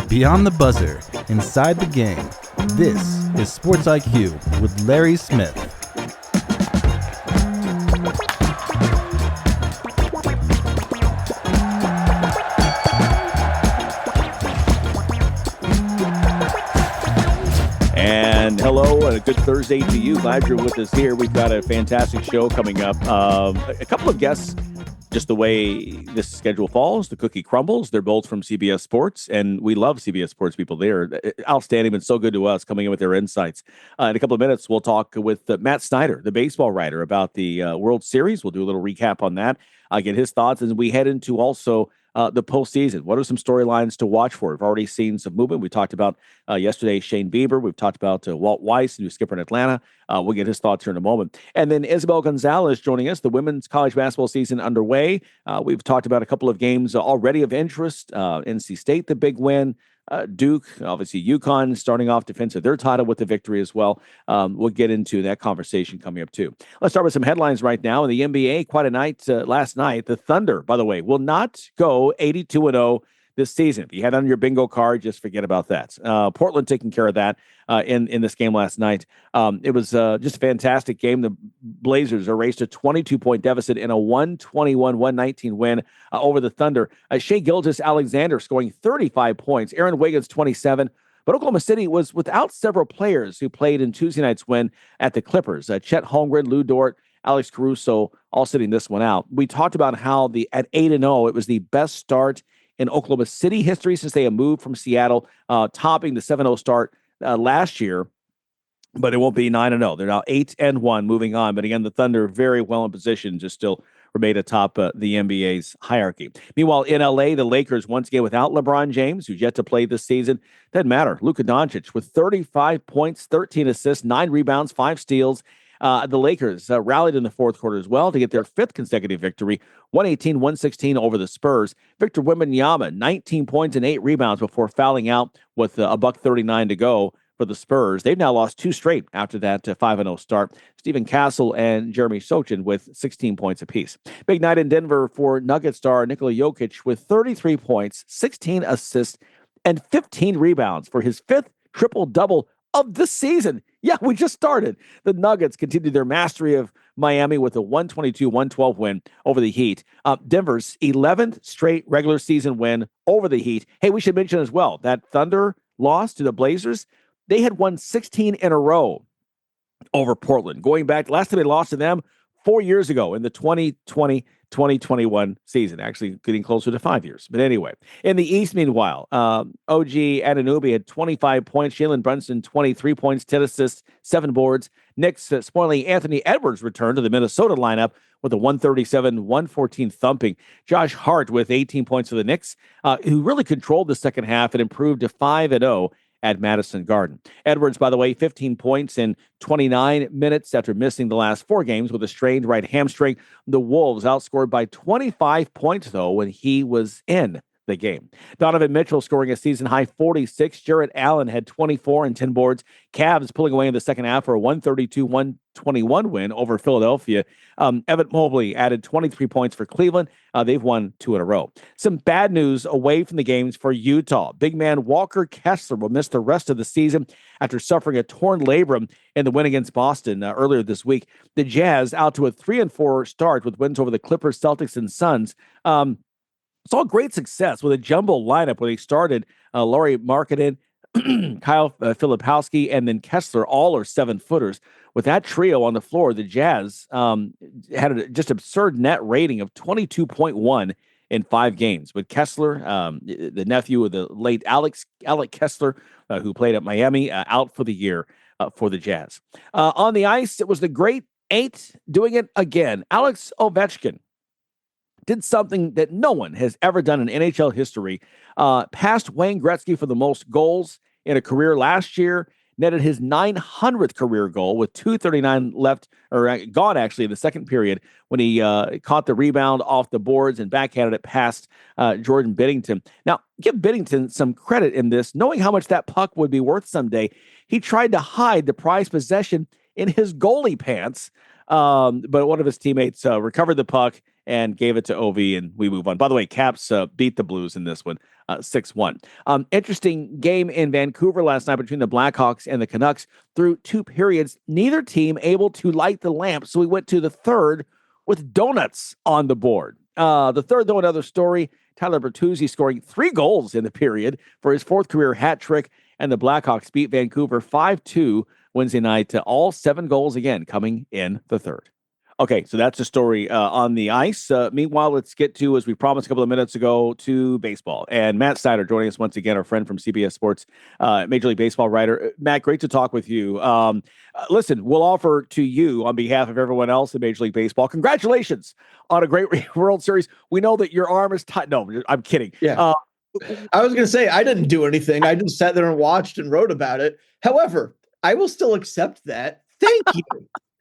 Beyond the buzzer, inside the game, this is Sports IQ with Larry Smith. And hello, and a good Thursday to you. Glad you're with us here. We've got a fantastic show coming up. A couple of guests, just the way this schedule falls, the cookie crumbles. They're both from CBS Sports, and we love CBS Sports people. They're outstanding and so good to us, coming in with their insights. In a couple of minutes, we'll talk with Matt Snyder, the baseball writer, about the World Series. We'll do a little recap on that, get his thoughts, as we head into also the postseason. What are some storylines to watch for? We've already seen some movement. We talked about yesterday Shane Bieber. We've talked about Walt Weiss, new skipper in Atlanta. We'll get his thoughts here in a moment. And then Isabel Gonzalez joining us, the women's college basketball season underway. We've talked about a couple of games already of interest. NC State, the big win. Duke, obviously UConn starting off defensive their title with the victory as well. We'll get into that conversation coming up too. Let's start with some headlines right now. In the NBA, quite a night last night. The Thunder, by the way, will not go 82-0 this season. If you had on your bingo card, just forget about that. Portland taking care of that in this game last night. It was just a fantastic game. The Blazers erased a 22-point deficit in a 121-119 win over the Thunder. Shai Gilgeous-Alexander scoring 35 points. Aaron Wiggins, 27. But Oklahoma City was without several players who played in Tuesday night's win at the Clippers. Chet Holmgren, Lou Dort, Alex Caruso, all sitting this one out. We talked about how at 8-0, it was the best start in Oklahoma City history since they have moved from Seattle, topping the 7-0 start last year. But it won't be 9-0. They're now 8-1 moving on. But again, the Thunder very well in position to still remain atop the NBA's hierarchy. Meanwhile, in LA, the Lakers once again without LeBron James, who's yet to play this season. Doesn't matter. Luka Doncic with 35 points, 13 assists, 9 rebounds, 5 steals. The Lakers rallied in the fourth quarter as well to get their 5th consecutive victory, 118-116 over the Spurs. Victor Wembanyama, 19 points and 8 rebounds before fouling out with $1:39 to go for the Spurs. They've now lost 2 straight after that 5-0 start. Stephen Castle and Jeremy Sochan with 16 points apiece. Big night in Denver for Nugget star Nikola Jokic with 33 points, 16 assists, and 15 rebounds for his 5th triple-double of the season. Yeah, we just started. The Nuggets continued their mastery of Miami with a 122-112 win over the Heat. Denver's 11th straight regular season win over the Heat. Hey, we should mention as well that Thunder loss to the Blazers. They had won 16 in a row over Portland. Going back, last time they lost to them 4 years ago in the 2020-2021 season, actually getting closer to 5 years. But anyway, in the East, meanwhile, OG Anunoby had 25 points. Jalen Brunson, 23 points, 10 assists, 7 boards. Knicks spoiling Anthony Edwards returned to the Minnesota lineup with a 137-114 thumping. Josh Hart with 18 points for the Knicks, who really controlled the second half and improved to 5-0 at Madison Garden. Edwards, by the way, 15 points in 29 minutes after missing the last 4 games with a strained right hamstring. The Wolves outscored by 25 points, though, when he was in the game. Donovan Mitchell scoring a season-high 46. Jarrett Allen had 24 and 10 boards. Cavs pulling away in the second half for a 132-121 win over Philadelphia. Evan Mobley added 23 points for Cleveland. They've won 2 in a row. Some bad news away from the games for Utah. Big man Walker Kessler will miss the rest of the season after suffering a torn labrum in the win against Boston earlier this week. The Jazz out to a 3-4 start with wins over the Clippers, Celtics, and Suns. Saw great success with a jumbo lineup where they started Lauri Markkanen, Kyle Filipowski, and then Kessler, all are 7-footers. With that trio on the floor, the Jazz had a just absurd net rating of 22.1 in 5 games. With Kessler, the nephew of the late Alec Kessler, who played at Miami, out for the year for the Jazz. On the ice, it was the great 8 doing it again. Alex Ovechkin did something that no one has ever done in NHL history. Passed Wayne Gretzky for the most goals in a career last year, netted his 900th career goal with 2:39 left, or gone actually in the second period when he caught the rebound off the boards and backhanded it past Jordan Binnington. Now, give Binnington some credit in this. Knowing how much that puck would be worth someday, he tried to hide the prized possession in his goalie pants, but one of his teammates recovered the puck and gave it to Ovi, and we move on. By the way, Caps beat the Blues in this one, 6-1. Interesting game in Vancouver last night between the Blackhawks and the Canucks. Through 2 periods, neither team able to light the lamp, so we went to the third with donuts on the board. The third, though, another story. Tyler Bertuzzi scoring 3 goals in the period for his 4th career hat trick, and the Blackhawks beat Vancouver 5-2 Wednesday night. All 7 goals again coming in the third. Okay, so that's the story on the ice. Meanwhile, let's get to, as we promised a couple of minutes ago, to baseball. And Matt Snyder joining us once again, our friend from CBS Sports, Major League Baseball writer. Matt, great to talk with you. Listen, we'll offer to you on behalf of everyone else in Major League Baseball, congratulations on a great World Series. We know that your arm is tight. No, I'm kidding. Yeah. I was going to say, I didn't do anything. I just sat there and watched and wrote about it. However, I will still accept that. Thank you.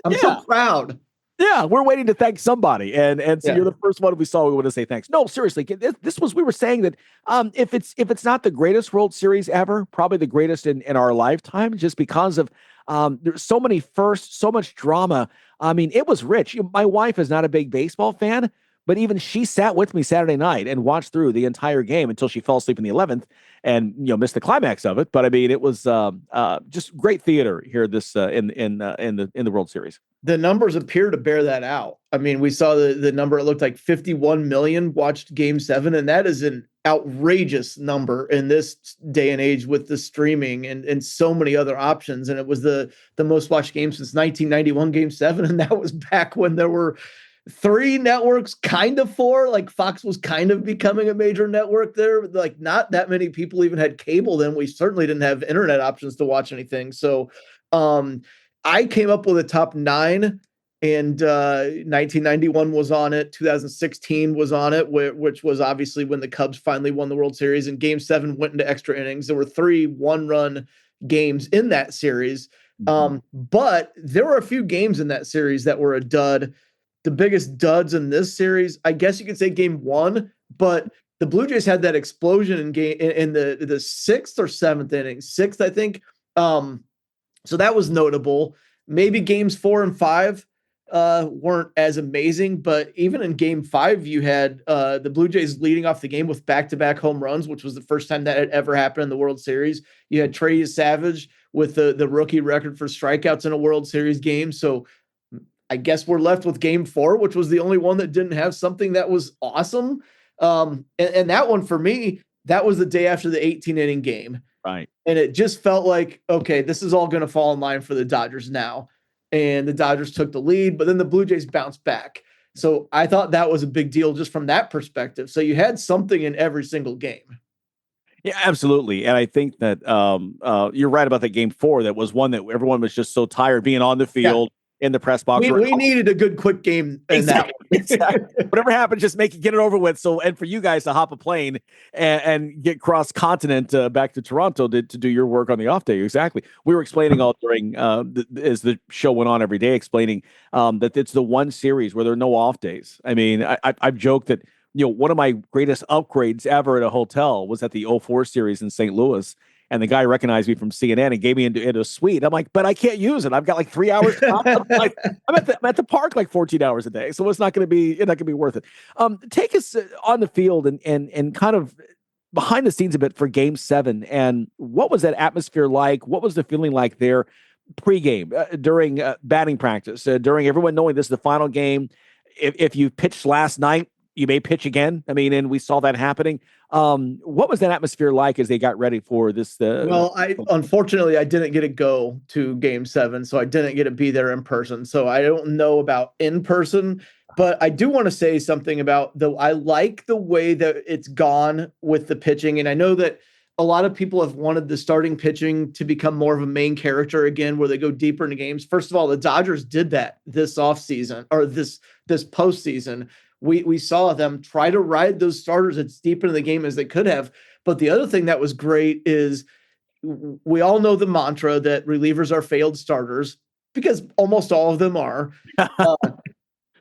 I'm so proud. Yeah, we're waiting to thank somebody, and so you're the first one we saw. We want to say thanks. No, seriously, this was, we were saying that if it's not the greatest World Series ever, probably the greatest in our lifetime, just because of there's so many firsts, so much drama. I mean, it was rich. My wife is not a big baseball fan, but even she sat with me Saturday night and watched through the entire game until she fell asleep in the 11th and missed the climax of it. But I mean, it was just great theater here this in the World Series. The numbers appear to bear that out. I mean, we saw the number. It looked like 51 million watched Game 7, and that is an outrageous number in this day and age with the streaming and so many other options. And it was the most watched game since 1991, Game 7, and that was back when there were 3 networks, kind of 4. Like Fox was kind of becoming a major network there. Like not that many people even had cable then. We certainly didn't have internet options to watch anything. So I came up with a top 9, and 1991 was on it. 2016 was on it, which was obviously when the Cubs finally won the World Series, and Game 7 went into extra innings. There were 3 one-run games in that series. But there were a few games in that series that were a dud. The biggest duds in this series, I guess you could say Game 1, but the Blue Jays had that explosion in the 6th or 7th inning. 6th, I think. So that was notable. Maybe games 4 and 5 weren't as amazing, but even in Game 5, you had the Blue Jays leading off the game with back-to-back home runs, which was the first time that had ever happened in the World Series. You had Trey Savage with the rookie record for strikeouts in a World Series game. So I guess we're left with Game 4, which was the only one that didn't have something that was awesome. And that one, for me, that was the day after the 18-inning game. Right. And it just felt like, okay, this is all going to fall in line for the Dodgers now. And the Dodgers took the lead, but then the Blue Jays bounced back. So I thought that was a big deal just from that perspective. So you had something in every single game. Yeah, absolutely. And I think that you're right about that Game 4. That was one that everyone was just so tired being on the field. In the press box. We needed a good quick game. Exactly. Whatever happens, just get it over with. So, and for you guys to hop a plane and get cross continent back to Toronto to do your work on the off day. Exactly. We were explaining all during as the show went on every day, explaining that it's the one series where there are no off days. I mean, I've joked that one of my greatest upgrades ever at a hotel was at the 04 series in St. Louis. And the guy recognized me from CNN and gave me into a suite. I'm like, but I can't use it. I've got like 3 hours. I'm at the park like 14 hours a day, so it's not going to be worth it. Take us on the field and kind of behind the scenes a bit for Game 7. And what was that atmosphere like? What was the feeling like there pregame, during batting practice, during everyone knowing this is the final game? If you pitched last night, you may pitch again. I mean, and we saw that happening. What was that atmosphere like as they got ready for this? Well, unfortunately, I didn't get to go to Game 7, so I didn't get to be there in person. So I don't know about in person, but I do want to say something about I like the way that it's gone with the pitching. And I know that a lot of people have wanted the starting pitching to become more of a main character again, where they go deeper into games. First of all, the Dodgers did that this offseason or this postseason. We saw them try to ride those starters as deep into the game as they could have. But the other thing that was great is we all know the mantra that relievers are failed starters, because almost all of them are,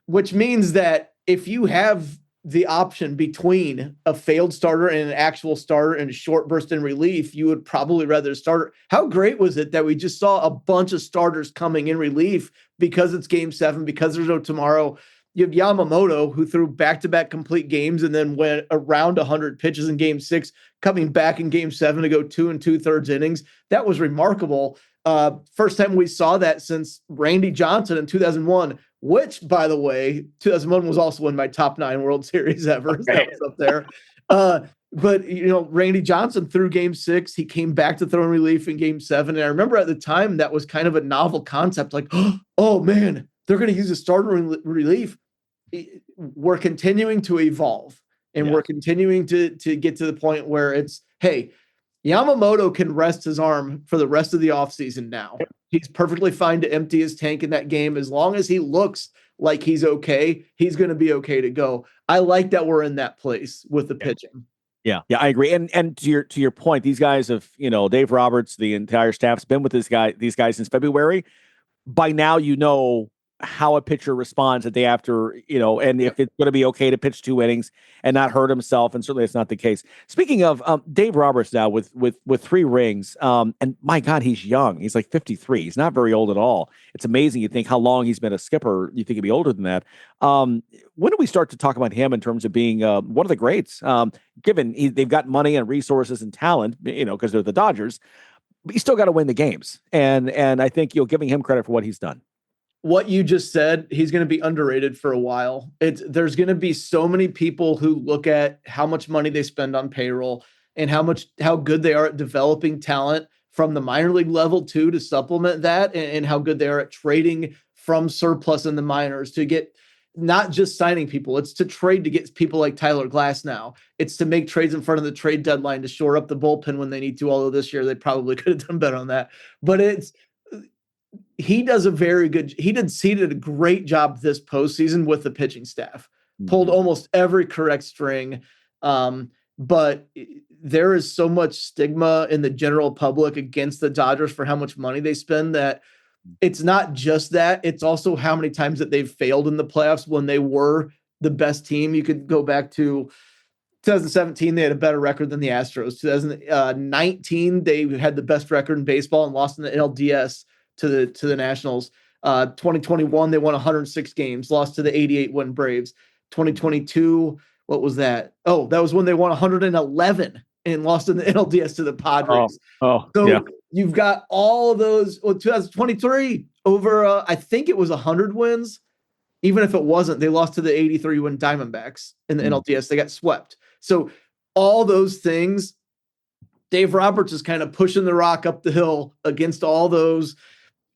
which means that if you have the option between a failed starter and an actual starter and a short burst in relief, you would probably rather starter. How great was it that we just saw a bunch of starters coming in relief because it's Game 7, because there's no tomorrow? You have Yamamoto, who threw back-to-back complete games and then went around 100 pitches in Game 6, coming back in Game 7 to go 2 2/3 innings. That was remarkable. First time we saw that since Randy Johnson in 2001, which, by the way, 2001 was also in my top 9 World Series ever. Okay. That was up there. But, Randy Johnson threw Game 6. He came back to throwing relief in Game 7. And I remember at the time that was kind of a novel concept, like, oh, man, they're going to use a starter relief. We're continuing to evolve, and we're continuing to get to the point where it's, hey, Yamamoto can rest his arm for the rest of the offseason now. He's perfectly fine to empty his tank in that game. As long as he looks like he's okay, he's going to be okay to go. I like that we're in that place with the pitching. Yeah, I agree. And to your point, these guys have, Dave Roberts, the entire staff's been with these guys since February. By now, how a pitcher responds the day after, and if it's going to be okay to pitch 2 innings and not hurt himself. And certainly it's not the case. Speaking of Dave Roberts now with 3 rings, and my God, he's young. He's like 53. He's not very old at all. It's amazing. You think how long he's been a skipper. You think he'd be older than that. When do we start to talk about him in terms of being one of the greats, given they've got money and resources and talent, because they're the Dodgers, but you still got to win the games. And I think giving him credit for what he's done. What you just said, he's going to be underrated for a while. There's going to be so many people who look at how much money they spend on payroll and how good they are at developing talent from the minor league level too, to supplement that, and how good they are at trading from surplus in the minors to get not just signing people. It's to trade to get people like Tyler Glass now. It's to make trades in front of the trade deadline to shore up the bullpen when they need to, although this year they probably could have done better on that. But he did a great job this postseason with the pitching staff, pulled almost every correct string. But there is so much stigma in the general public against the Dodgers for how much money they spend that it's not just that, it's also how many times that they've failed in the playoffs when they were the best team. You could go back to 2017, they had a better record than the Astros. 2019, they had the best record in baseball and lost in the LDS to the Nationals. 2021, they won 106 games, lost to the 88 win Braves. 2022, what was that? Oh, that was when they won 111 and lost in the NLDS to the Padres. You've got all of those. 2023 over, I think it was 100 wins. Even if it wasn't, they lost to the 83 win Diamondbacks in the NLDS. They got swept. So all those things, Dave Roberts is kind of pushing the rock up the hill against all those.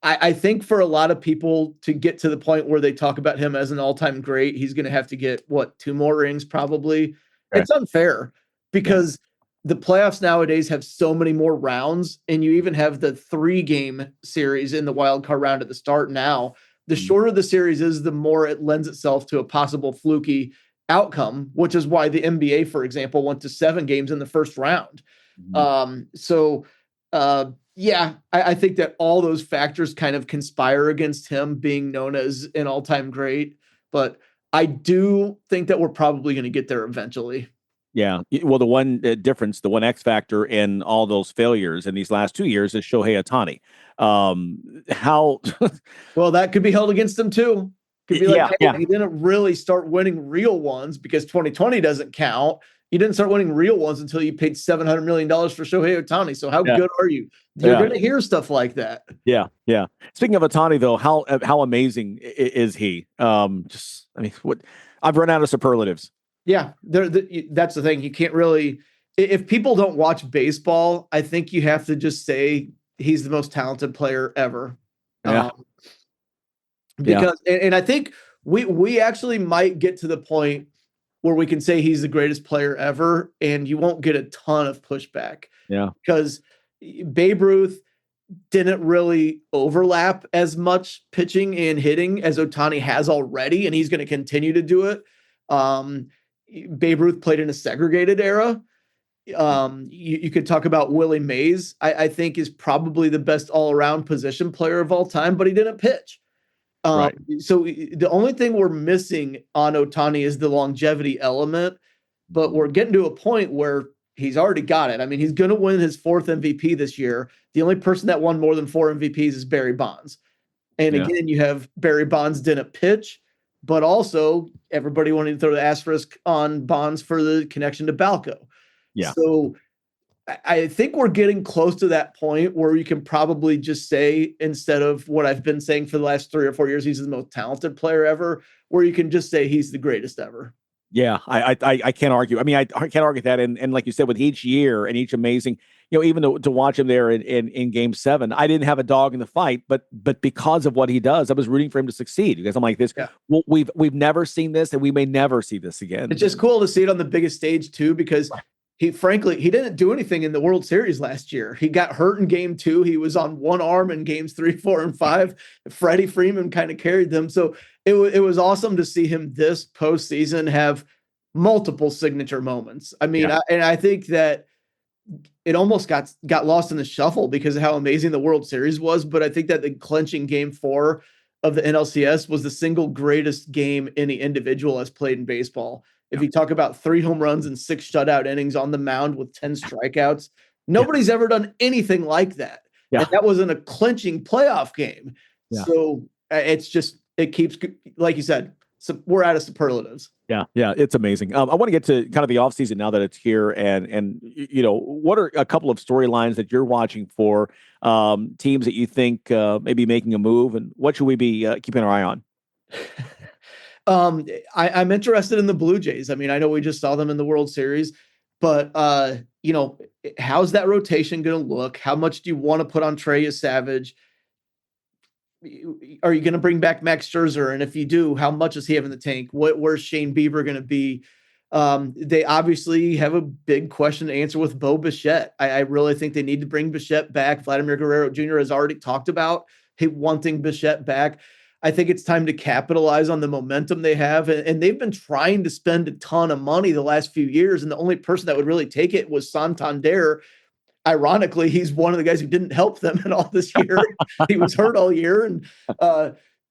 I think for a lot of people to get to the point where they talk about him as an all-time great, he's going to have to get 2 more rings probably. Okay. It's unfair because the playoffs nowadays have so many more rounds, and you even have the 3-game series in the wild card round at the start now. The shorter the series is, the more it lends itself to a possible fluky outcome, which is why the NBA, for example, went to 7 games in the first round. I think that all those factors kind of conspire against him being known as an all-time great, but I do think that we're probably going to get there eventually. Yeah. Well, the one difference, the one X factor in all those failures in these last 2 years is Shohei Ohtani. Well, that could be held against him too. Could be like, he didn't really start winning real ones because 2020 doesn't count. You didn't start winning real ones until you paid $700 million for Shohei Ohtani. So how good are you? You're going to hear stuff like that. Yeah. Speaking of Ohtani, though, how amazing is he? I've run out of superlatives. Yeah, that's the thing. You can't really, if people don't watch baseball, I think you have to just say he's the most talented player ever. Because I think we actually might get to the point where we can say he's the greatest player ever, and you won't get a ton of pushback. Yeah. Because Babe Ruth didn't really overlap as much pitching and hitting as Ohtani has already, and he's going to continue to do it. Babe Ruth played in a segregated era. You could talk about Willie Mays, I think is probably the best all-around position player of all time, but he didn't pitch. Right. So the only thing we're missing on Ohtani is the longevity element, but we're getting to a point where he's already got it. I mean, he's going to win his 4th MVP this year. The only person that won more than 4 MVPs is Barry Bonds. And again, you have Barry Bonds didn't pitch. but also everybody wanted to throw the asterisk on Bonds for the connection to Balco. Yeah. So I think we're getting close to that point where you can probably just say, instead of what I've been saying for the last 3 or 4 years, he's the most talented player ever, where you can just say he's the greatest ever. Yeah, I can't argue. I mean, I can't argue that. And like you said, with each year and each amazing, even to watch him there in Game 7, I didn't have a dog in the fight, but because of what he does, I was rooting for him to succeed, because I'm like this. Yeah. Well, we've never seen this, and we may never see this again. It's just cool to see it on the biggest stage too, because he didn't do anything in the World Series last year. He got hurt in Game 2. He was on one arm in Games 3, 4, and 5. Freddie Freeman kind of carried them. So it was awesome to see him this postseason have multiple signature moments. I mean, I think that it almost got lost in the shuffle because of how amazing the World Series was. But I think that the clinching Game 4 of the NLCS was the single greatest game any individual has played in baseball. If you talk about 3 home runs and 6 shutout innings on the mound with 10 strikeouts, nobody's ever done anything like that. Yeah. And that was in a clinching playoff game. Yeah. So it keeps, like you said, so we're out of superlatives. Yeah, it's amazing. I want to get to kind of the offseason now that it's here, and what are a couple of storylines that you're watching for, teams that you think may be making a move, and what should we be keeping our eye on? I'm interested in the Blue Jays. I mean, I know we just saw them in the World Series, but how's that rotation going to look? How much do you want to put on Trey Savage? Are you going to bring back Max Scherzer? And if you do, how much does he have in the tank? Where's Shane Bieber going to be? They obviously have a big question to answer with Bo Bichette. I really think they need to bring Bichette back. Vladimir Guerrero Jr. has already talked about wanting Bichette back. I think it's time to capitalize on the momentum they have. And they've been trying to spend a ton of money the last few years. And the only person that would really take it was Santander. Ironically, he's one of the guys who didn't help them at all this year. He was hurt all year. And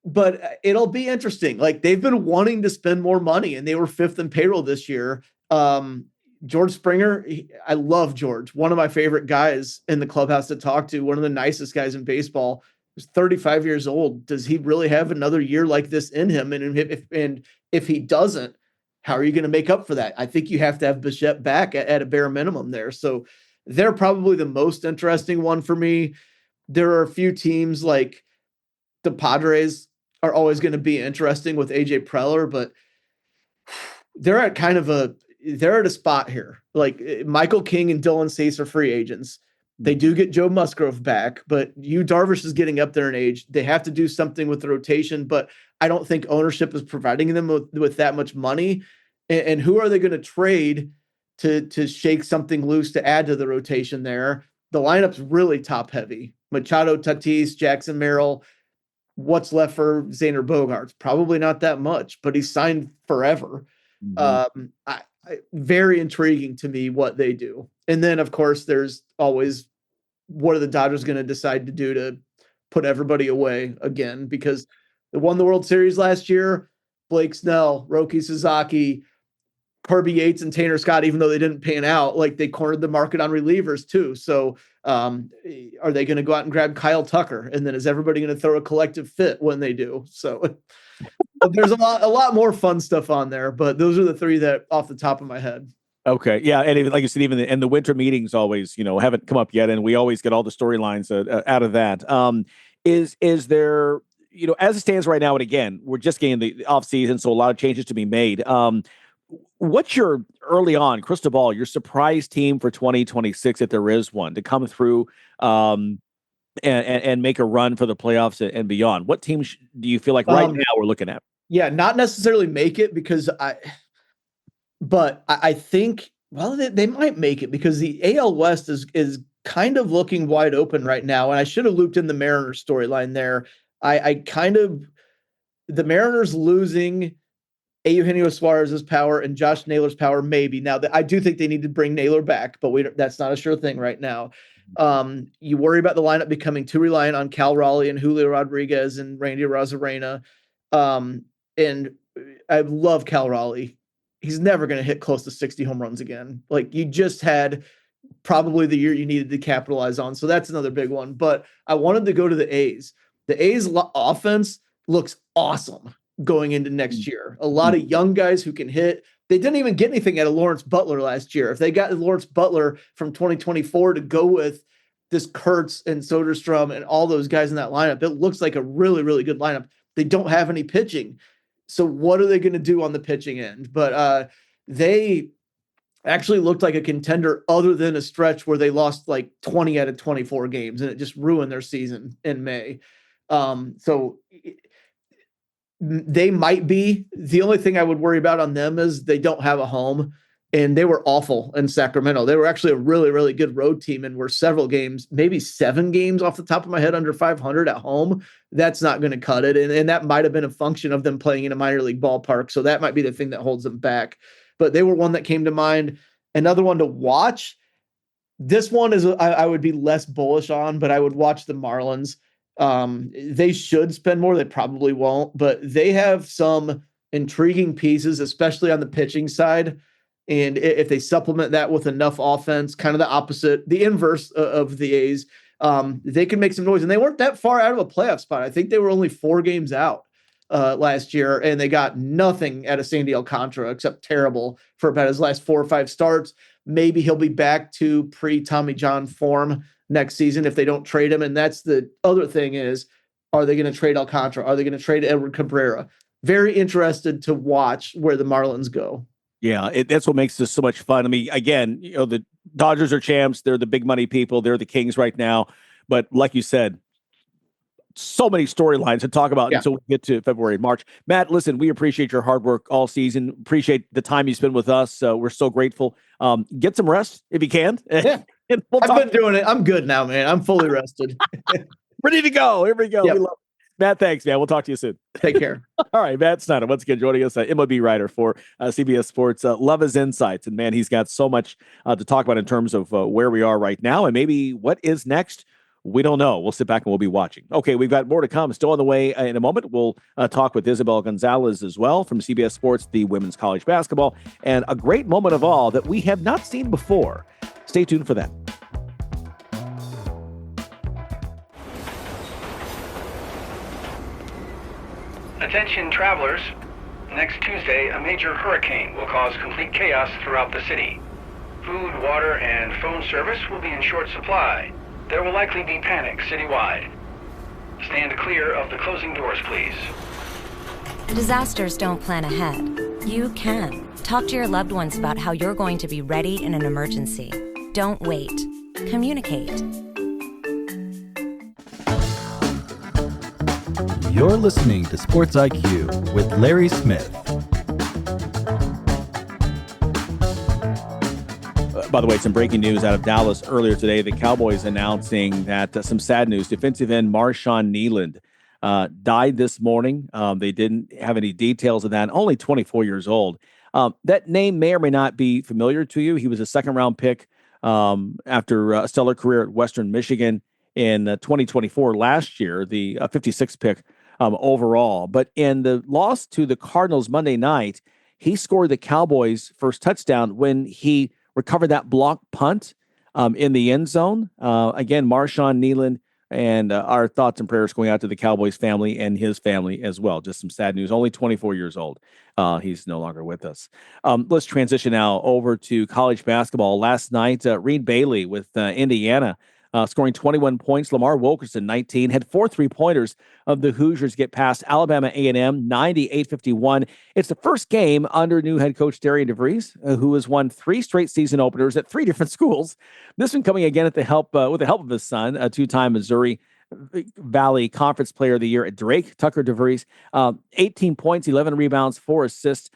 but it'll be interesting. Like, they've been wanting to spend more money, and they were 5th in payroll this year. George Springer, I love George. One of my favorite guys in the clubhouse to talk to, one of the nicest guys in baseball. He's 35 years old. Does he really have another year like this in him? And if he doesn't, how are you going to make up for that? I think you have to have Bichette back at a bare minimum there. So they're probably the most interesting one for me. There are a few teams like the Padres are always going to be interesting with AJ Preller, but they're at a spot here. Like, Michael King and Dylan Cease are free agents. They do get Joe Musgrove back, but Yu Darvish is getting up there in age. They have to do something with the rotation, but I don't think ownership is providing them with that much money. And who are they going to trade to shake something loose to add to the rotation there? The lineup's really top heavy. Machado, Tatis, Jackson Merrill. What's left for Xander Bogaerts? Probably not that much, but he's signed forever. Mm-hmm. Very intriguing to me what they do. And then, of course, there's always, what are the Dodgers going to decide to do to put everybody away again? Because they won the World Series last year. Blake Snell, Roki Sasaki, Kirby Yates, and Tanner Scott, even though they didn't pan out, like, they cornered the market on relievers too. So are they going to go out and grab Kyle Tucker? And then is everybody going to throw a collective fit when they do? So there's a lot more fun stuff on there, but those are the 3 that off the top of my head. Okay. Yeah. And even, like you said, even in the winter meetings always, haven't come up yet. And we always get all the storylines out of that. Is there, as it stands right now, and again, we're just getting the off season, so a lot of changes to be made. What's your early on crystal ball, your surprise team for 2026, if there is one, to come through and make a run for the playoffs and beyond? What teams do you feel like right now we're looking at? Yeah, not necessarily make it because I think, well, they might make it because the AL West is kind of looking wide open right now. And I should have looped in the Mariners storyline there. The Mariners losing Eugenio Suarez's power and Josh Naylor's power, maybe. Now, I do think they need to bring Naylor back, but that's not a sure thing right now. You worry about the lineup becoming too reliant on Cal Raleigh and Julio Rodriguez and Randy Arozarena. And I love Cal Raleigh. He's never going to hit close to 60 home runs again. Like, you just had probably the year you needed to capitalize on. So that's another big one. But I wanted to go to the A's. The A's offense looks awesome. going into next year. A lot of young guys who can hit. They didn't even get anything out of Lawrence Butler last year. If they got Lawrence Butler from 2024 to go with this Kurtz and Soderstrom and all those guys in that lineup, it looks like a really, really good lineup. They don't have any pitching. So what are they going to do on the pitching end? But they actually looked like a contender other than a stretch where they lost like 20 out of 24 games, and it just ruined their season in May. So they might be. The only thing I would worry about on them is they don't have a home, and they were awful in Sacramento. They were actually a really, really good road team and were several games, maybe 7 games off the top of my head, under 500 at home. That's not going to cut it. And that might have been a function of them playing in a minor league ballpark. So that might be the thing that holds them back. But they were one that came to mind. Another one to watch. This one is I would be less bullish on, but I would watch the Marlins. They should spend more. They probably won't, but they have some intriguing pieces, especially on the pitching side. And if they supplement that with enough offense, kind of the opposite, the inverse of the A's, they can make some noise. And they weren't that far out of a playoff spot. I think they were only 4 games out last year, and they got nothing out of Sandy Alcantara except terrible for about his last 4 or 5 starts. Maybe he'll be back to pre-Tommy John form next season if they don't trade him. And that's the other thing is, are they going to trade Alcantara? Are they going to trade Edward Cabrera? Very interested to watch where the Marlins go. Yeah, that's what makes this so much fun. I mean, again, the Dodgers are champs. They're the big money people. They're the Kings right now. But like you said, so many storylines to talk about until we get to February and March. Matt, listen, we appreciate your hard work all season. Appreciate the time you spend with us. We're so grateful. Get some rest if you can. Yeah. I've been doing it. I'm good now, man. I'm fully rested. Ready to go. Here we go. Yep. We love it. Matt, thanks, man. We'll talk to you soon. Take care. All right, Matt Snyder, once again, joining us, MLB writer for CBS Sports. Love his insights. And, man, he's got so much to talk about in terms of where we are right now and maybe what is next. We don't know. We'll sit back and we'll be watching. Okay, we've got more to come. Still on the way in a moment. We'll talk with Isabel Gonzalez as well from CBS Sports, the women's college basketball, and a great moment of all that we have not seen before. Stay tuned for that. Attention travelers. Next Tuesday, a major hurricane will cause complete chaos throughout the city. Food, water, and phone service will be in short supply. There will likely be panic citywide. Stand clear of the closing doors, please. Disasters don't plan ahead. You can. Talk to your loved ones about how you're going to be ready in an emergency. Don't wait. Communicate. You're listening to Sports IQ with Larry Smith. By the way, some breaking news out of Dallas earlier today. The Cowboys announcing that some sad news. Defensive end Marshawn Kneeland died this morning. They didn't have any details of that. Only 24 years old. That name may or may not be familiar to you. He was a second-round pick after a stellar career at Western Michigan in 2024 last year, the 56th pick overall. But in the loss to the Cardinals Monday night, he scored the Cowboys' first touchdown when he recovered that block punt in the end zone. Again, Marshawn Kneeland, and our thoughts and prayers going out to the Cowboys family and his family as well. Just some sad news. Only 24 years old. He's no longer with us. Let's transition now over to college basketball. Last night, Reed Bailey with Indiana scoring 21 points. Lamar Wilkerson, 19, had 4 3-pointers of the Hoosiers get past Alabama A&M, 98-51. It's the first game under new head coach Darian DeVries, who has won 3 straight season openers at 3 different schools. This one coming again with the help of his son, a 2-time Missouri Valley Conference Player of the Year at Drake, Tucker DeVries. 18 points, 11 rebounds, 4 assists.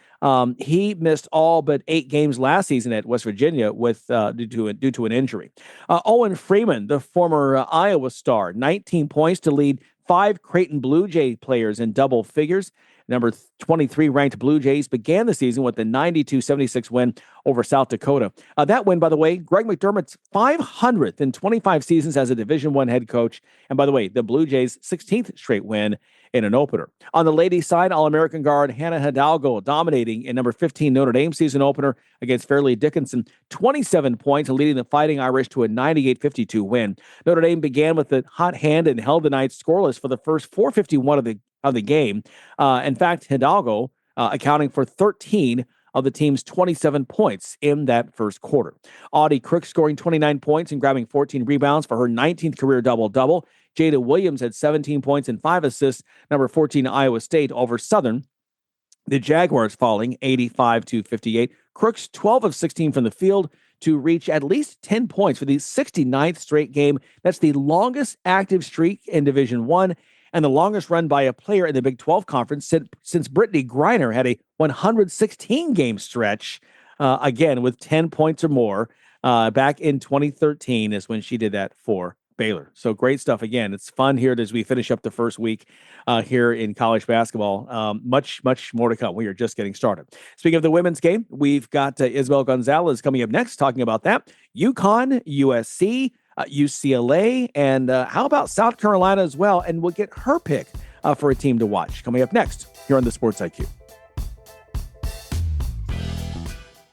He missed all but 8 games last season at West Virginia with due to an injury. Owen Freeman, the former Iowa star, 19 points to lead 5 Creighton Blue Jay players in double figures. Number 23 ranked Blue Jays began the season with a 92-76 win over South Dakota. That win, by the way, Greg McDermott's 500th in 25 seasons as a Division I head coach. And by the way, the Blue Jays' 16th straight win in an opener. On the ladies' side, All-American guard Hannah Hidalgo dominating in number 15 Notre Dame season opener against Fairleigh Dickinson. 27 points, leading the Fighting Irish to a 98-52 win. Notre Dame began with a hot hand and held the night scoreless for the first 4:51 of the of the game. In fact, Hidalgo accounting for 13 of the team's 27 points in that first quarter. Audie Crook scoring 29 points and grabbing 14 rebounds for her 19th career double-double. Jada Williams had 17 points and 5 assists, number 14 Iowa State over Southern. The Jaguars falling 85-58. Crooks 12 of 16 from the field to reach at least 10 points for the 69th straight game. That's the longest active streak in Division I and the longest run by a player in the Big 12 Conference since Brittany Griner had a 116-game stretch, again, with 10 points or more. Back in 2013 is when she did that for Baylor. So great stuff. Again, it's fun here as we finish up the first week here in college basketball. Much more to come. We are just getting started. Speaking of the women's game, we've got Isabel Gonzalez coming up next, talking about that. UConn, USC, UCLA, and how about South Carolina as well? And we'll get her pick for a team to watch coming up next here on the Sports IQ.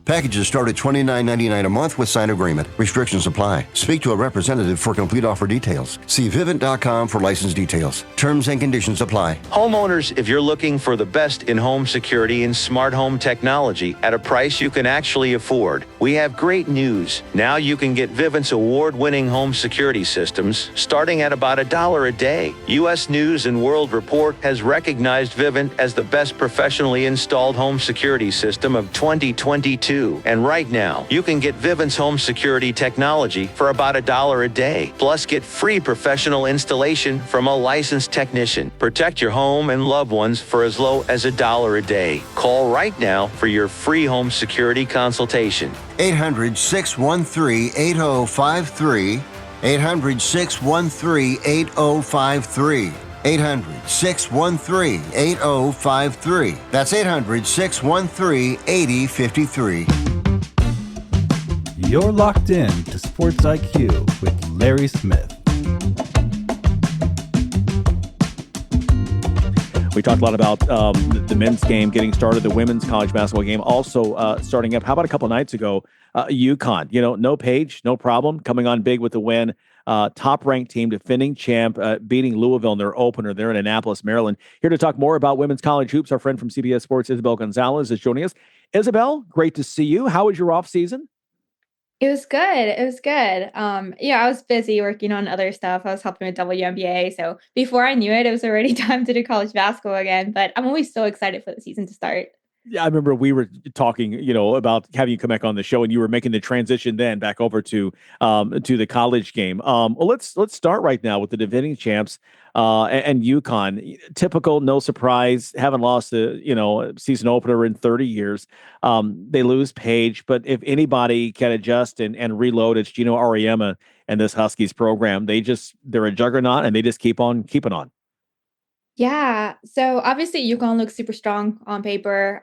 Packages start at $29.99 a month with signed agreement. Restrictions apply. Speak to a representative for complete offer details. See Vivint.com for license details. Terms and conditions apply. Homeowners, if you're looking for the best in home security and smart home technology at a price you can actually afford, we have great news. Now you can get Vivint's award-winning home security systems starting at about $1 a day. U.S. News and World Report has recognized Vivint as the best professionally installed home security system of 2022. And right now, you can get Vivint's home security technology for about $1 a day. Plus, get free professional installation from a licensed technician. Protect your home and loved ones for as low as $1 a day. Call right now for your free home security consultation. 800-613-8053. 800-613-8053. 800-613-8053. That's 800-613-8053. You're locked in to Sports IQ with Larry Smith. We talked a lot about the men's game getting started, the women's college basketball game also starting up. How about a couple nights ago, UConn? No Paige, no problem, coming on big with the win. Top-ranked team, defending champ, beating Louisville in their opener there in Annapolis, Maryland. Here to talk more about women's college hoops, our friend from CBS Sports, Isabel Gonzalez, is joining us. Isabel, great to see you. How was your off season? It was good. It was good. I was busy working on other stuff. I was helping with WNBA. So before I knew it, it was already time to do college basketball again. But I'm always so excited for the season to start. Yeah, I remember we were talking, about having you come back on the show, and you were making the transition then back over to the college game. Well, let's start right now with the defending champs and UConn. Typical, no surprise, haven't lost a season opener in 30 years. They lose Paige, but if anybody can adjust and reload, it's Gino Auriemma and this Huskies program. They're a juggernaut, and they just keep on keeping on. Yeah. So obviously UConn looks super strong on paper.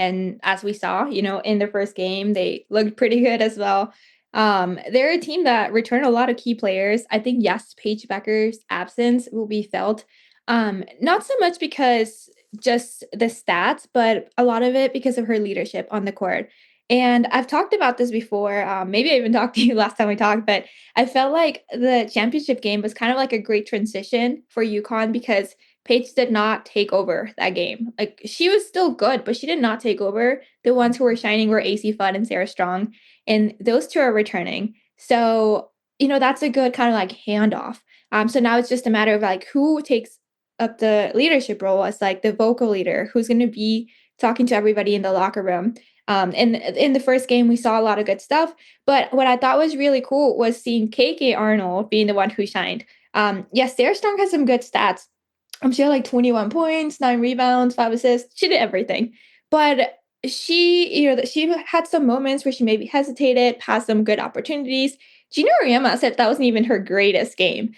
And as we saw, in the first game, they looked pretty good as well. They're a team that returned a lot of key players. I think, yes, Paige Bueckers' absence will be felt. Not so much because just the stats, but a lot of it because of her leadership on the court. And I've talked about this before. Maybe I even talked to you last time we talked, but I felt like the championship game was kind of like a great transition for UConn because Paige did not take over that game. Like, she was still good, but she did not take over. The ones who were shining were AC Fudd and Sarah Strong, and those two are returning. So, that's a good kind of like handoff. So now it's just a matter of like who takes up the leadership role as like the vocal leader, who's going to be talking to everybody in the locker room. And in the first game, we saw a lot of good stuff. But what I thought was really cool was seeing KK Arnold being the one who shined. Yes, Sarah Strong has some good stats. She had like 21 points, 9 rebounds, 5 assists. She did everything. But she had some moments where she maybe hesitated, passed some good opportunities. Gino Auriemma said that wasn't even her greatest game,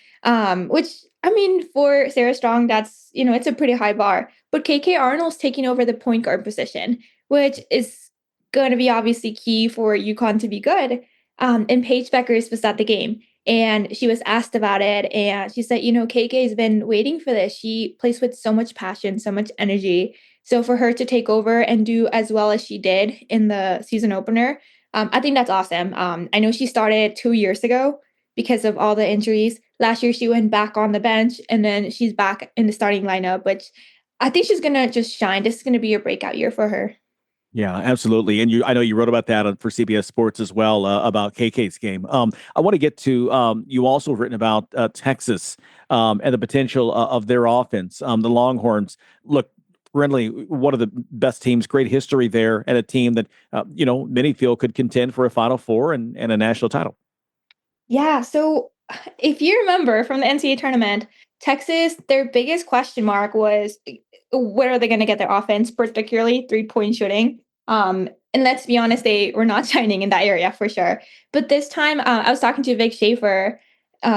which, I mean, for Sarah Strong, that's, it's a pretty high bar. But KK Arnold's taking over the point guard position, which is going to be obviously key for UConn to be good. And Paige Bueckers was at the game. And she was asked about it, and she said, KK has been waiting for this. She plays with so much passion, so much energy. So for her to take over and do as well as she did in the season opener, I think that's awesome. I know she started 2 years ago because of all the injuries, Last year, she went back on the bench, and then she's back in the starting lineup, which I think she's going to just shine. This is going to be a breakout year for her. Yeah, absolutely. And I know you wrote about that for CBS Sports as well, about KK's game. I want to get to, you also written about Texas and the potential of their offense. The Longhorns, look, friendly, one of the best teams, great history there, and a team that, many feel could contend for a Final Four and a national title. Yeah, so if you remember from the NCAA tournament, Texas, their biggest question mark was where are they going to get their offense, particularly 3-point shooting. And let's be honest, they were not shining in that area for sure. But this time, I was talking to Vic Schaefer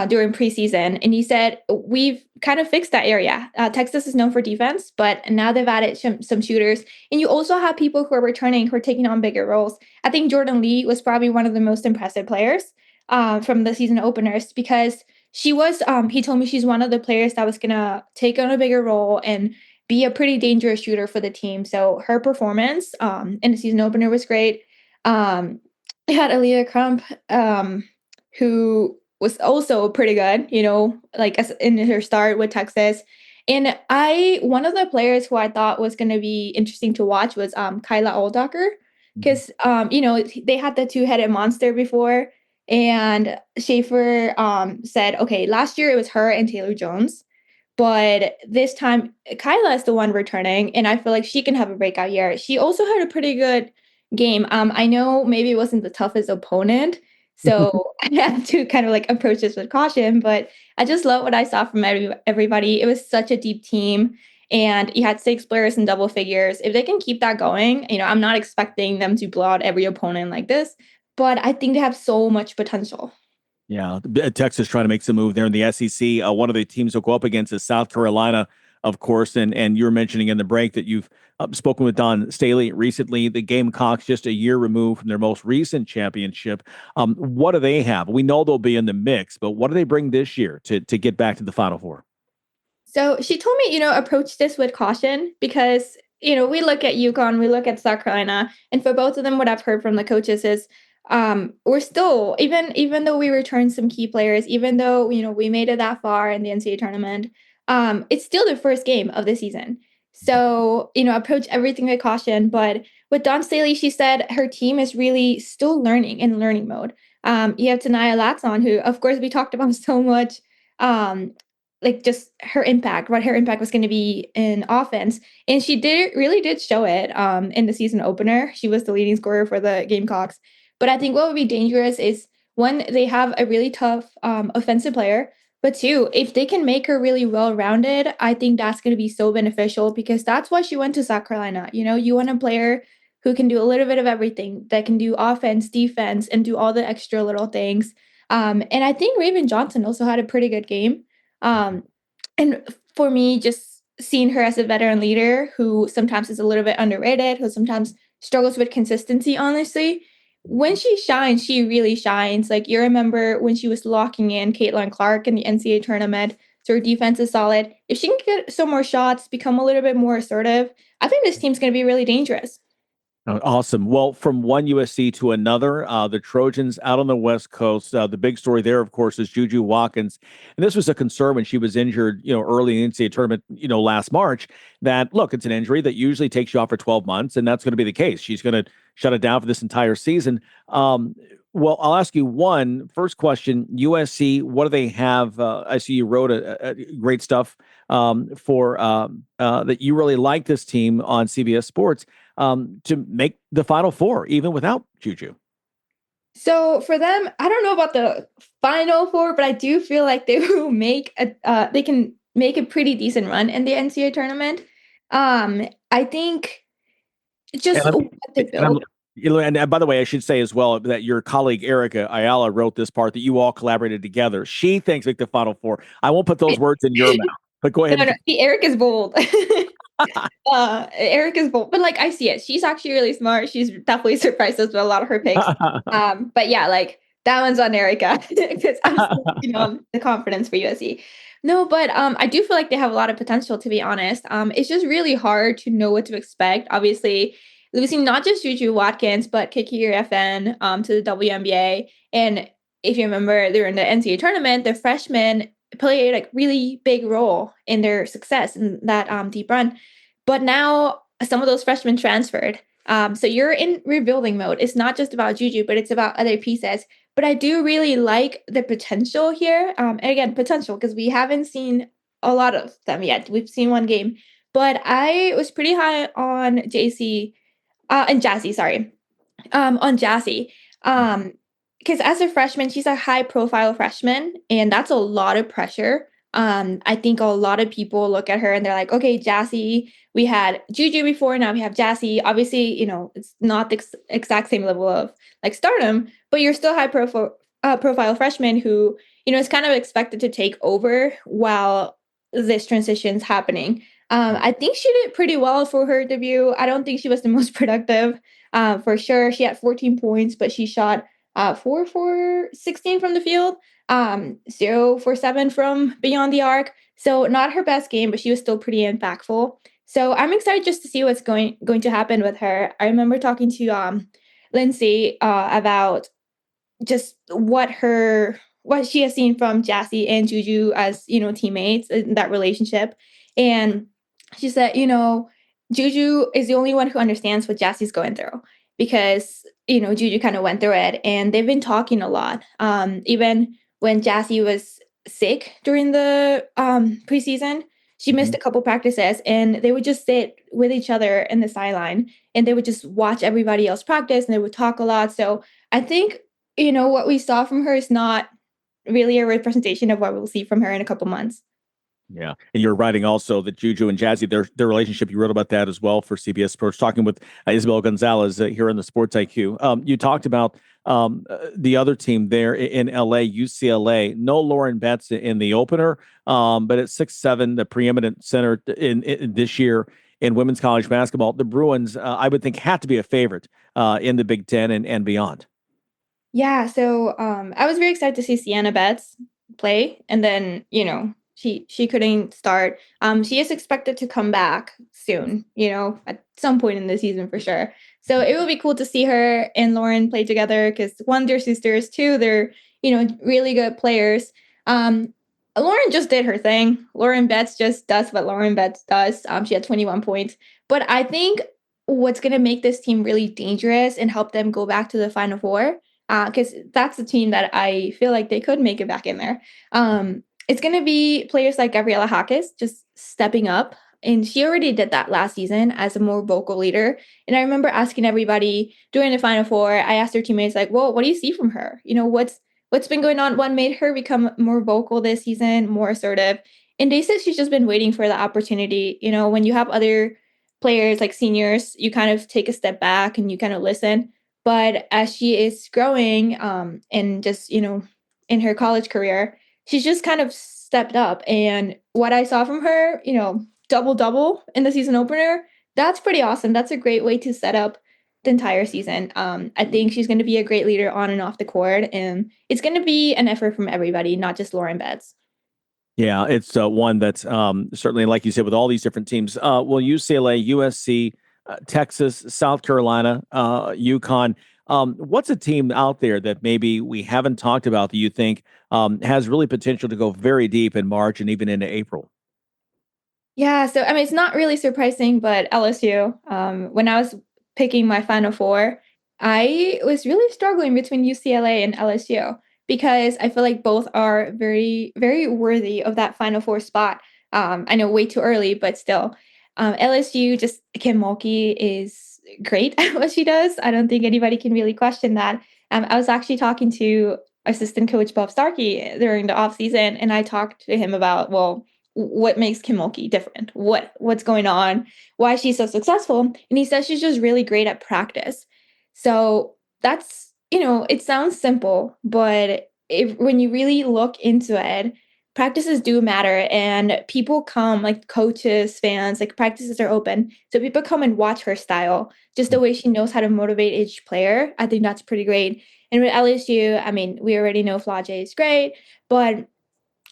during preseason, and he said, we've kind of fixed that area. Texas is known for defense, but now they've added some shooters. And you also have people who are returning, who are taking on bigger roles. I think Jordan Lee was probably one of the most impressive players from the season openers, because she was, he told me she's one of the players that was going to take on a bigger role and be a pretty dangerous shooter for the team. So her performance in the season opener was great. I had Aaliyah Crump, who was also pretty good, like in her start with Texas. And one of the players who I thought was going to be interesting to watch was Kyla Oldaker, because, they had the two-headed monster before. And Schaefer said, okay, last year it was her and Taylor Jones. But this time, Kyla is the one returning, and I feel like she can have a breakout year. She also had a pretty good game. I know maybe it wasn't the toughest opponent, so I have to kind of like approach this with caution, but I just love what I saw from everybody. It was such a deep team, and you had 6 players in double figures. If they can keep that going, I'm not expecting them to blow out every opponent like this, but I think they have so much potential. Yeah, Texas trying to make some move there in the SEC. One of the teams they'll go up against is South Carolina, of course, and you were mentioning in the break that you've spoken with Dawn Staley recently. The Gamecocks just a year removed from their most recent championship. What do they have? We know they'll be in the mix, but what do they bring this year to get back to the Final Four? So she told me, approach this with caution, because, we look at UConn, we look at South Carolina, and for both of them, what I've heard from the coaches is we're still, even though we returned some key players, even though, we made it that far in the NCAA tournament, it's still the first game of the season. So, approach everything with caution. But with Dawn Staley, she said her team is really still learning, in learning mode. You have Tanaya Latson, who, of course, we talked about so much, like just her impact, what her impact was going to be in offense. And she really did show it in the season opener. She was the leading scorer for the Gamecocks. But I think what would be dangerous is, one, they have a really tough offensive player, but two, if they can make her really well-rounded, I think that's going to be so beneficial, because that's why she went to South Carolina. You want a player who can do a little bit of everything, that can do offense, defense, and do all the extra little things. And I think Raven Johnson also had a pretty good game. And for me, just seeing her as a veteran leader who sometimes is a little bit underrated, who sometimes struggles with consistency, honestly, when she shines, she really shines. Like, you remember when she was locking in Caitlin Clark in the NCAA tournament, so her defense is solid. If she can get some more shots, become a little bit more assertive, I think this team's going to be really dangerous. Awesome. Well, from one USC to another, the Trojans out on the West Coast. The big story there, of course, is Juju Watkins. And this was a concern when she was injured, early in the NCAA tournament, last March, that, look, it's an injury that usually takes you off for 12 months, and that's going to be the case. She's going to shut it down for this entire season. Well, I'll ask you first question, USC, what do they have? I see you wrote a great stuff for that you really like this team on CBS Sports to make the Final Four, even without Juju. So for them, I don't know about the Final Four, but I do feel like they will they can make a pretty decent run in the NCAA tournament. I think just what they build. And by the way, I should say as well that your colleague Erica Ayala wrote this part that you all collaborated together. She thinks make the Final Four. I won't put those words in your mouth, but go ahead. No. Eric is bold. Eric is bold, but like, I see it. She's actually really smart. She's definitely surprised us with a lot of her picks. But yeah, like that one's on Erica, because I'm still, on the confidence for USC. No, but I do feel like they have a lot of potential, to be honest. It's just really hard to know what to expect. Obviously, losing not just Juju Watkins, but Kiki FN to the WNBA. And if you remember, during the NCAA tournament, the freshmen played like really big role in their success in that deep run. But now some of those freshmen transferred. So you're in rebuilding mode. It's not just about Juju, but it's about other pieces. But I do really like the potential here. And again, potential, because we haven't seen a lot of them yet. We've seen one game. But I was pretty high on and Jassy, sorry. On Jassy. Because as a freshman, she's a high profile freshman, and that's a lot of pressure. I think a lot of people look at her and they're like, okay, Jassy, we had Juju before, now we have Jassy. Obviously, it's not the exact same level of like stardom, but you're still high profile freshman who, is kind of expected to take over while this transition's happening. I think she did pretty well for her debut. I don't think she was the most productive, for sure. She had 14 points, but she shot 4 for 16 from the field, 0 for 7 from beyond the arc. So not her best game, but she was still pretty impactful. So I'm excited just to see what's going to happen with her. I remember talking to Lindsay about just what she has seen from Jassy and Juju as teammates in that relationship, and she said, Juju is the only one who understands what Jassy's going through, because Juju kind of went through it, and they've been talking a lot. Even when Jassy was sick during the preseason, she missed a couple practices, and they would just sit with each other in the sideline, and they would just watch everybody else practice, and they would talk a lot. So I think what we saw from her is not really a representation of what we'll see from her in a couple months. Yeah. And you're writing also that Juju and Jassy, their relationship, you wrote about that as well for CBS Sports, talking with Isabel Gonzalez here in the Sports IQ. You talked about the other team there in LA, UCLA. No Lauren Betts in the opener, but at 6'7", the preeminent center in this year in women's college basketball. The Bruins, I would think, had to be a favorite in the Big Ten and beyond. Yeah, so I was very excited to see Sienna Betts play, and then she couldn't start. She is expected to come back soon, at some point in the season for sure. So it will be cool to see her and Lauren play together, because one, they're sisters, two, they're really good players. Lauren just did her thing. Lauren Betts just does what Lauren Betts does. She had 21 points, but I think what's going to make this team really dangerous and help them go back to the Final Four, because that's the team that I feel like they could make it back in there. It's going to be players like Gabriela Jaquez just stepping up. And she already did that last season as a more vocal leader. And I remember asking everybody during the Final Four, I asked their teammates, like, well, what do you see from her? What's been going on? What made her become more vocal this season, more assertive? And they said she's just been waiting for the opportunity. When you have other players like seniors, you kind of take a step back and you kind of listen. But as she is growing and just, in her college career, she's just kind of stepped up. And what I saw from her, double-double in the season opener, that's pretty awesome. That's a great way to set up the entire season. I think she's going to be a great leader on and off the court. And it's going to be an effort from everybody, not just Lauren Betts. Yeah, it's one that's certainly, like you said, with all these different teams. UCLA, USC, Texas, South Carolina, UConn. What's a team out there that maybe we haven't talked about that you think has really potential to go very deep in March and even into April? Yeah, so it's not really surprising, but LSU. When I was picking my Final Four, I was really struggling between UCLA and LSU, because I feel like both are very, very worthy of that Final Four spot. I know way too early, but still. LSU, just Kim Mulkey is great at what she does. I don't think anybody can really question that. I was actually talking to assistant coach Bob Starkey during the offseason, and I talked to him about, well, what makes Kim Mulkey different? What's going on? Why she's so successful? And he says she's just really great at practice. So that's, it sounds simple, but when you really look into it, practices do matter, and people come, like coaches, fans, like practices are open. So people come and watch her style, just the way she knows how to motivate each player. I think that's pretty great. And with LSU, we already know Flau'jae is great, but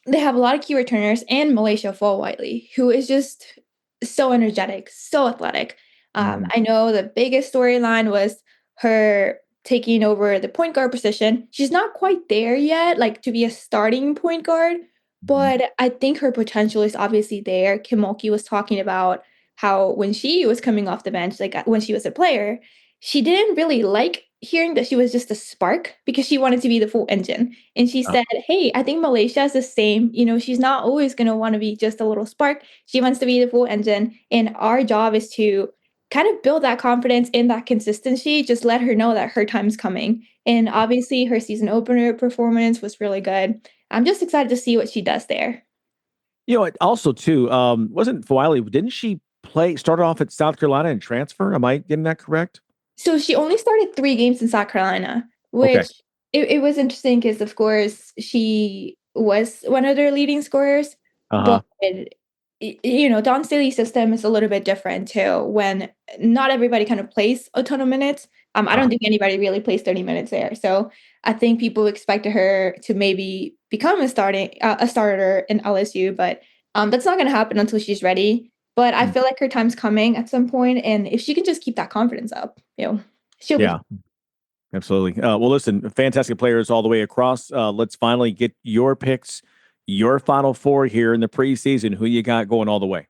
they have a lot of key returners, and Malaysia Fulwiley, who is just so energetic, so athletic. I know the biggest storyline was her taking over the point guard position. She's not quite there yet, like to be a starting point guard, but I think her potential is obviously there. Kim Mulkey was talking about how when she was coming off the bench, like when she was a player, she didn't really like hearing that she was just a spark because she wanted to be the full engine. And she said, hey, I think Malaysia is the same. She's not always going to want to be just a little spark. She wants to be the full engine. And our job is to kind of build that confidence and that consistency, just let her know that her time's coming. And obviously her season opener performance was really good. I'm just excited to see what she does there. Also too, wasn't Wiley, didn't she started off at South Carolina and transfer? Am I getting that correct? So she only started 3 games in South Carolina, which it was interesting because, of course, she was one of their leading scorers. But, Dawn Staley's system is a little bit different, too, when not everybody kind of plays a ton of minutes. I don't think anybody really plays 30 minutes there. So I think people expected her to maybe become a starter in LSU, but that's not going to happen until she's ready. But I feel like her time's coming at some point, and if she can just keep that confidence up, she'll be. Absolutely. Well, listen, fantastic players all the way across. Let's finally get your picks, your Final Four here in the preseason. Who you got going all the way?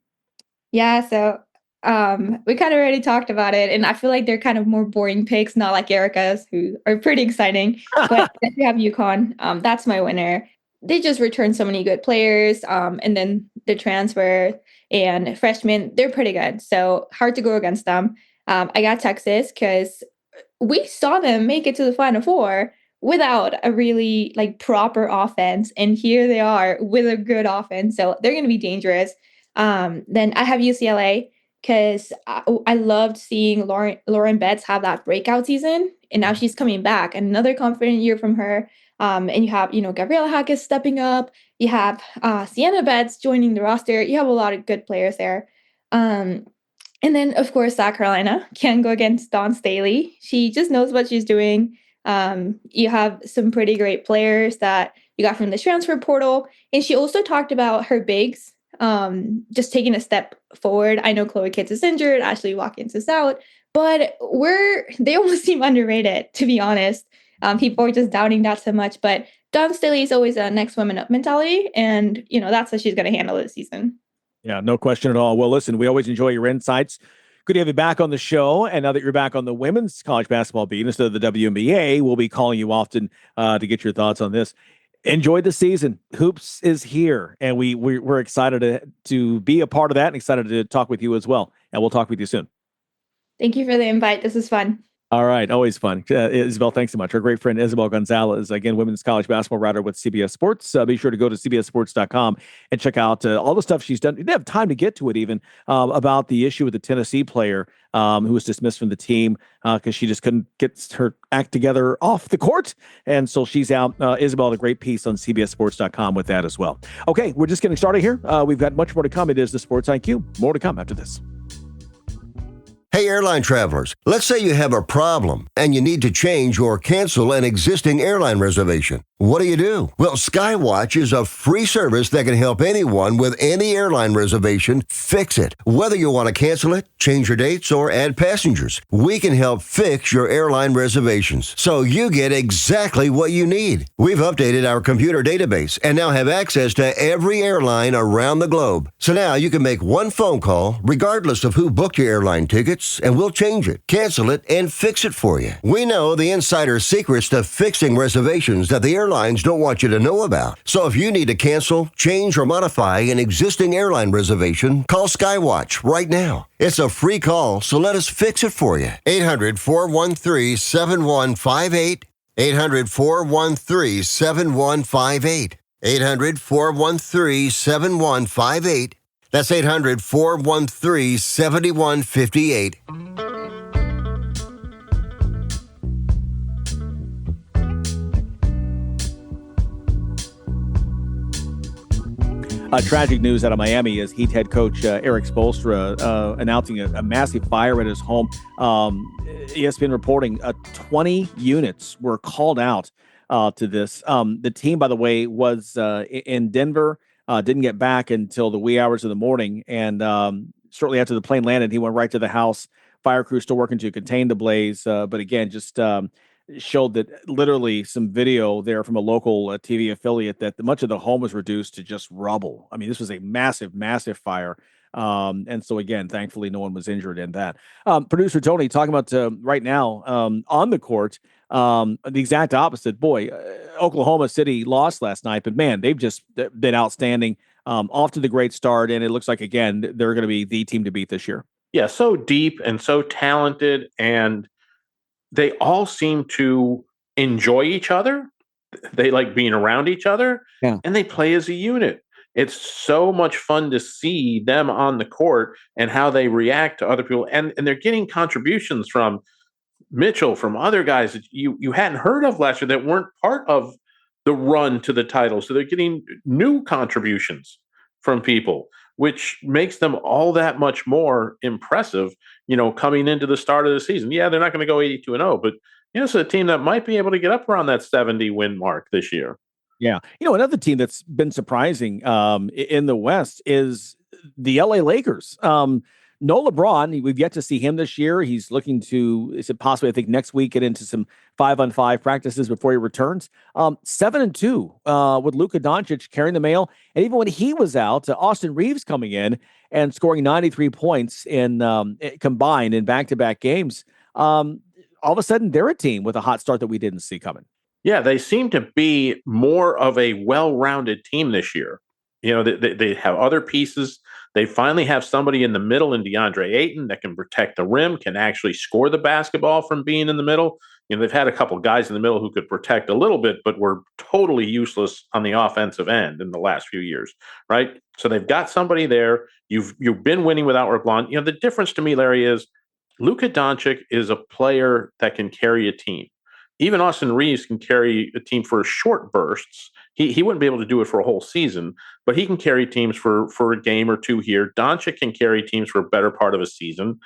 Yeah, so we kind of already talked about it, and I feel like they're kind of more boring picks, not like Erica's, who are pretty exciting. But if you have UConn, that's my winner. They just returned so many good players, and then the transfer and freshmen, they're pretty good. So hard to go against them. I got Texas because we saw them make it to the Final Four without a really proper offense. And here they are with a good offense. So they're going to be dangerous. Then I have UCLA because I loved seeing Lauren Betts have that breakout season. And now she's coming back. Another confident year from her. And you have, Gabriella Hackett stepping up. You have Sienna Betts joining the roster. You have a lot of good players there. And then, of course, South Carolina can't go against Dawn Staley. She just knows what she's doing. You have some pretty great players that you got from the transfer portal. And she also talked about her bigs just taking a step forward. I know Chloe Kitts is injured. Ashley Watkins is out. But they almost seem underrated, to be honest. People are just doubting that so much. But Dawn Staley is always a next woman up mentality. And, that's how she's going to handle this season. Yeah, no question at all. Well, listen, we always enjoy your insights. Good to have you back on the show. And now that you're back on the women's college basketball beat instead of the WNBA, we'll be calling you often to get your thoughts on this. Enjoy the season. Hoops is here, and we're excited to be a part of that and excited to talk with you as well. And we'll talk with you soon. Thank you for the invite. This is fun. All right. Always fun. Isabel, thanks so much. Our great friend, Isabel Gonzalez, again, women's college basketball writer with CBS Sports. Be sure to go to cbssports.com and check out all the stuff she's done. You didn't have time to get to it even about the issue with the Tennessee player who was dismissed from the team because she just couldn't get her act together off the court. And so she's out. Isabel, a great piece on cbssports.com with that as well. Okay. We're just getting started here. We've got much more to come. It is the Sports IQ. More to come after this. Hey, airline travelers, let's say you have a problem and you need to change or cancel an existing airline reservation. What do? Well, Skywatch is a free service that can help anyone with any airline reservation fix it. Whether you want to cancel it, change your dates, or add passengers, we can help fix your airline reservations so you get exactly what you need. We've updated our computer database and now have access to every airline around the globe. So now you can make one phone call regardless of who booked your airline tickets, and we'll change it, cancel it, and fix it for you. We know the insider secrets to fixing reservations that the airlines don't want you to know about. So if you need to cancel, change, or modify an existing airline reservation, call Skywatch right now. It's a free call, so let us fix it for you. 800-413-7158. 800-413-7158. 800-413-7158. That's 800-413-7158. Tragic news out of Miami is Heat head coach Eric Spoelstra announcing a massive fire at his home. ESPN reporting 20 units were called out to this. The team, by the way, was in Denver, didn't get back until the wee hours of the morning. And shortly after the plane landed, he went right to the house. Fire crew still working to contain the blaze. But again, just showed that literally some video there from a local TV affiliate that much of the home was reduced to just rubble. I mean, this was a massive, massive fire. And so again, thankfully, no one was injured in that. Producer Tony, talking about right now on the court, the exact opposite. Boy, Oklahoma City lost last night, but man, they've just been outstanding. Off to the great start, and it looks like again they're going to be the team to beat this year. Yeah, so deep and so talented, and they all seem to enjoy each other. They like being around each other, and they play as a unit. It's so much fun to see them on the court and how they react to other people. And they're getting contributions from Mitchell, from other guys that you hadn't heard of last year that weren't part of the run to the title. So they're getting new contributions from people, which makes them all that much more impressive, coming into the start of the season. Yeah, they're not going to go 82-0, but it's a team that might be able to get up around that 70 win mark this year. Yeah. Another team that's been surprising in the West is the LA Lakers. No LeBron. We've yet to see him this year. He's looking to, is it possibly, I think, next week get into some 5-on-5 practices before he returns. 7-2 with Luka Doncic carrying the mail. And even when he was out, Austin Reeves coming in and scoring 93 points in combined in back-to-back games. All of a sudden, they're a team with a hot start that we didn't see coming. Yeah, they seem to be more of a well-rounded team this year. They have other pieces. They finally have somebody in the middle in DeAndre Ayton that can protect the rim, can actually score the basketball from being in the middle. They've had a couple guys in the middle who could protect a little bit, but were totally useless on the offensive end in the last few years, right? So they've got somebody there. You've been winning without LeBron. The difference to me, Larry, is Luka Doncic is a player that can carry a team. Even Austin Reeves can carry a team for short bursts. He wouldn't be able to do it for a whole season, but he can carry teams for a game or two here. Doncic can carry teams for a better part of a season.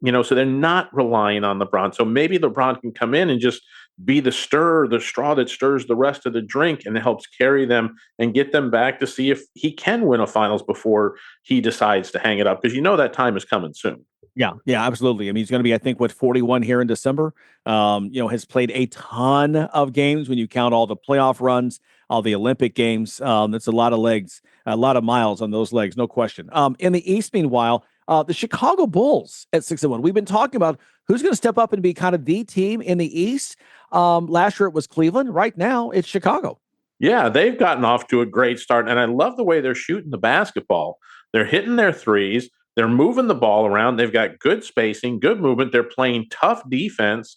So they're not relying on LeBron. So maybe LeBron can come in and just be the straw that stirs the rest of the drink, and it helps carry them and get them back to see if he can win a finals before he decides to hang it up. Because that time is coming soon. Yeah, absolutely. I mean, he's going to be, I think, 41 here in December. Has played a ton of games when you count all the playoff runs, all the Olympic games. That's a lot of legs, a lot of miles on those legs, no question. In the East, meanwhile, the Chicago Bulls at 6-1. We've been talking about who's going to step up and be kind of the team in the East. Last year it was Cleveland. Right now it's Chicago. Yeah, they've gotten off to a great start, and I love the way they're shooting the basketball. They're hitting their threes. They're moving the ball around. They've got good spacing, good movement. They're playing tough defense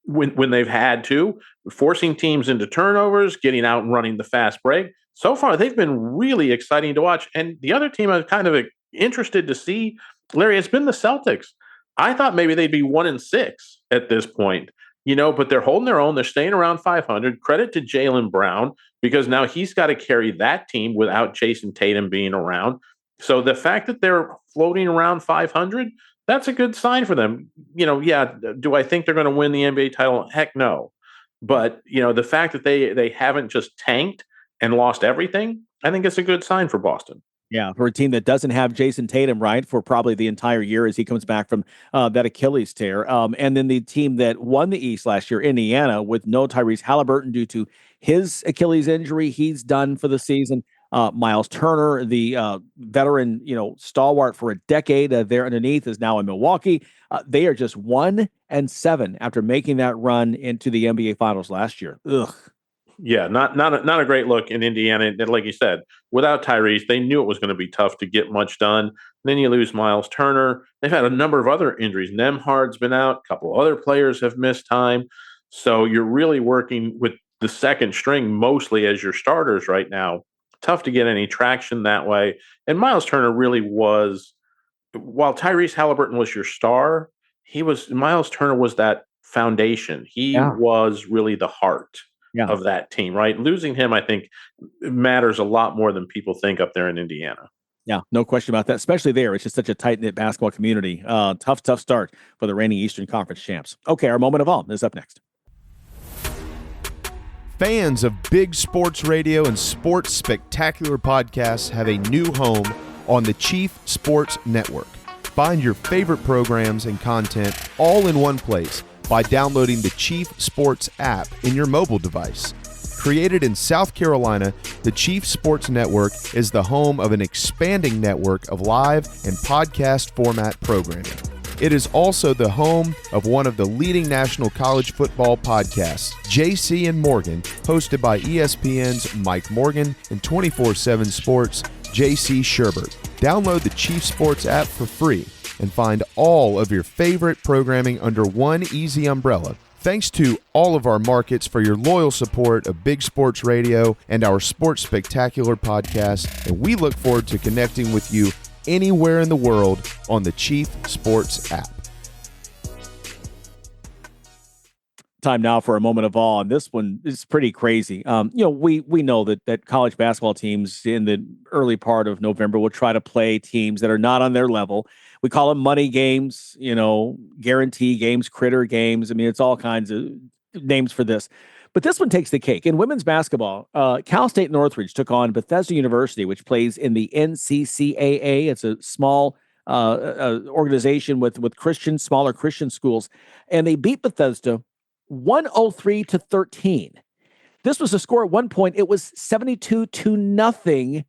when they've had to, forcing teams into turnovers, getting out and running the fast break. So far, they've been really exciting to watch. And the other team I'm kind of interested to see, Larry, it's been the Celtics. I thought maybe they'd be 1-6 at this point, but they're holding their own. They're staying around 500. Credit to Jaylen Brown, because now he's got to carry that team without Jason Tatum being around. So the fact that they're floating around 500, that's a good sign for them. Do I think they're going to win the NBA title? Heck no. But, the fact that they haven't just tanked and lost everything, I think it's a good sign for Boston. Yeah, for a team that doesn't have Jason Tatum, right, for probably the entire year as he comes back from that Achilles tear. And then the team that won the East last year, Indiana, with no Tyrese Halliburton due to his Achilles injury, he's done for the season. Miles Turner, the veteran, stalwart for a decade there underneath, is now in Milwaukee. They are just 1-7 after making that run into the NBA Finals last year. Ugh. Yeah, not a great look in Indiana. And like you said, without Tyrese, they knew it was going to be tough to get much done. And then you lose Miles Turner. They've had a number of other injuries. Nemhard's been out. A couple of other players have missed time. So you're really working with the second string mostly as your starters right now. Tough to get any traction that way. And Miles Turner really was, while Tyrese Halliburton was your star, Miles Turner was that foundation. He was really the heart of that team, right? Losing him, I think, matters a lot more than people think up there in Indiana. Yeah, no question about that, especially there. It's just such a tight-knit basketball community. Tough start for the reigning Eastern Conference champs. Okay, our moment of awe is up next. Fans of big sports radio and sports spectacular podcasts have a new home on the Chief Sports Network. Find your favorite programs and content all in one place. by downloading the Chief Sports app in your mobile device. Created in South Carolina, the Chief Sports Network is the home of an expanding network of live and podcast format programming. It is also the home of one of the leading national college football podcasts, JC and Morgan, hosted by ESPN's Mike Morgan and 24/7 Sports' JC Sherbert. Download the Chief Sports app for free and find all of your favorite programming under one easy umbrella. Thanks to all of our markets for your loyal support of Big Sports Radio and our Sports Spectacular podcast, and we look forward to connecting with you anywhere in the world on the Chief Sports app. Time now for a moment of awe, and this one is pretty crazy. We know that college basketball teams in the early part of November will try to play teams that are not on their level. We call them money games, guarantee games, critter games. I mean, it's all kinds of names for this. But this one takes the cake. In women's basketball, Cal State Northridge took on Bethesda University, which plays in the NCCAA. It's a small organization with smaller Christian schools. And they beat Bethesda 103-13. This was a score at one point. It was 72-0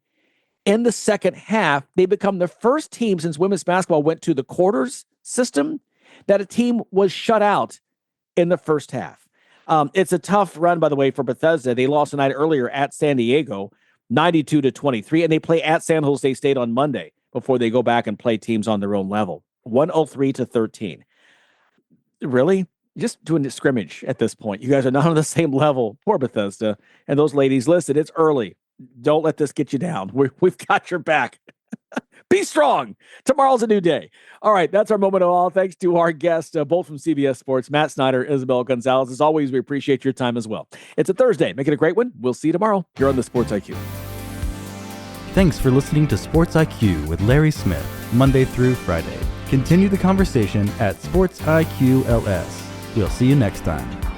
in the second half. They become the first team since women's basketball went to the quarters system that a team was shut out in the first half. It's a tough run, by the way, for Bethesda. They lost a night earlier at San Diego, 92-23, and they play at San Jose State on Monday before they go back and play teams on their own level. 103-13. Really? Just doing a scrimmage at this point. You guys are not on the same level. Poor Bethesda. And those ladies, listen, it's early. Don't let this get you down. We've got your back. Be strong. Tomorrow's a new day. All right, that's our moment of awe. Thanks to our guests, both from CBS Sports, Matt Snyder, Isabel Gonzalez. As always, we appreciate your time as well. It's a Thursday. Make it a great one. We'll see you tomorrow here on the Sports IQ. Thanks for listening to Sports IQ with Larry Smith, Monday through Friday. Continue the conversation at Sports IQ LS. We'll see you next time.